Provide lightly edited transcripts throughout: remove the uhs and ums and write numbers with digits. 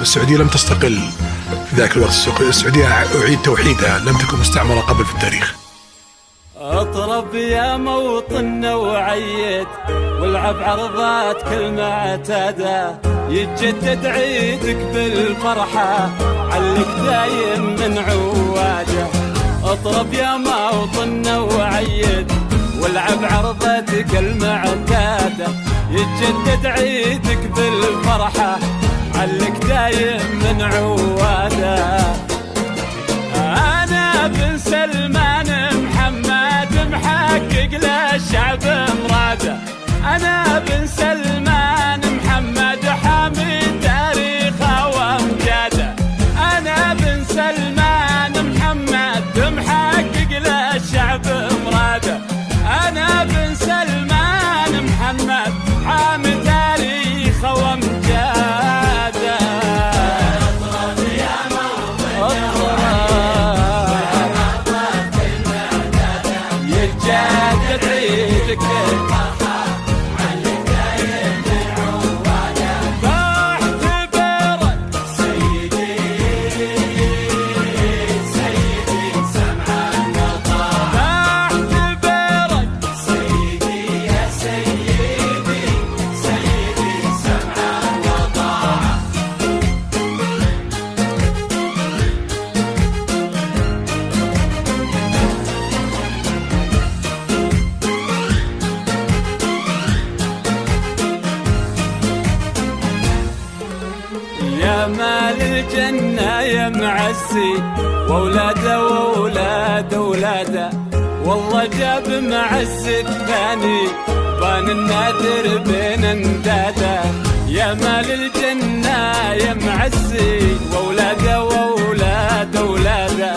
السعودية لم تستقل في ذاك الوقت. السعودية أعيد توحيدها، لم تكن مستعمرة قبل في التاريخ. اطرب يا موطننا وعيد، والعب عرضات كل معتادة، يتجدد عيدك بالفرحة، علك دايم من عواده. اطرب يا موطننا وعيد، والعب عرضتك المعتادة، يتجدد عيدك بالفرحة، علك دايم من عواده. انا بن سلمان محمد محقق للشعب مراده، انا بن سلمان محمد حامي تاريخه وامجاده، انا بن سلمان محمد محقق للشعب مراده، انا بن سلمان محمد حامي تاريخه وامجاده. اطرب يا موطن يتجدد عيدك بالفرحة، علك دايم من عواده. بعتبرك سيدي سيدي سمع الوطن، بعتبرك سيدي يا سيدي سيدي سمع الوطن. يا مال الجنة يا معزي، وولاده وولاد ولاده، والله جاب معز الثاني، بان النادر بين انداده. يا مال الجنة يا معزي، وولاده وولاد ولاده،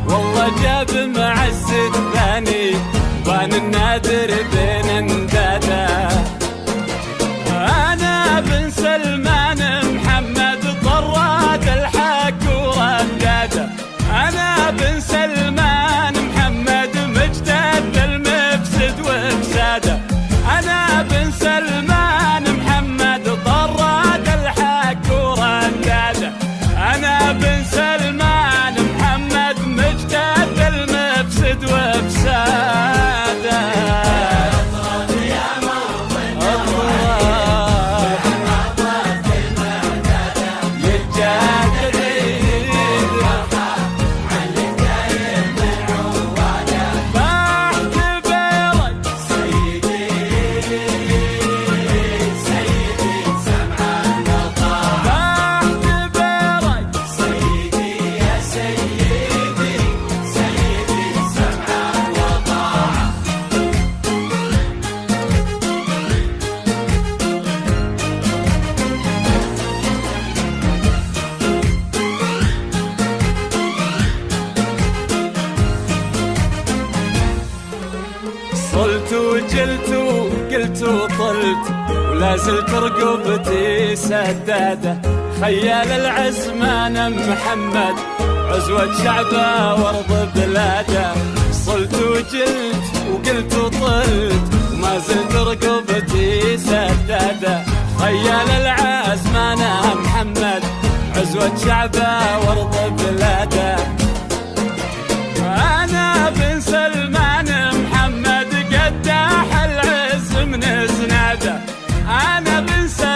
والله جاب معز الثاني، بان النادر بين انداده. انا بن سلمان محمد طراد الحق ورداده، انا بن سلمان محمد مجتد المفسد وفساده، انا بن سلمان محمد طراد الحق ورداده، انا بن سلمان محمد مجتد المفسد وفساده. اطرب يا موطن يتجدد الفرحة، علك دايم من عواده. بعتبرك سيدي سيدي سمع الوطن، بعتبرك سيدي يا سيدي سيدي سمع الوطن. صلت وجلت وقلت وطلت، ولا زلت رقبتي سداده، خيال العزمان محمد عزوة شعبه وارض بلاده. صلت وجلت وقلت وطلت، وما زلت رقبتي سداده، خيال العزمان محمد عزوة شعبه وارض بلاده. انا بن سلمان محمد قداح العز من زناده، انا بن سلمان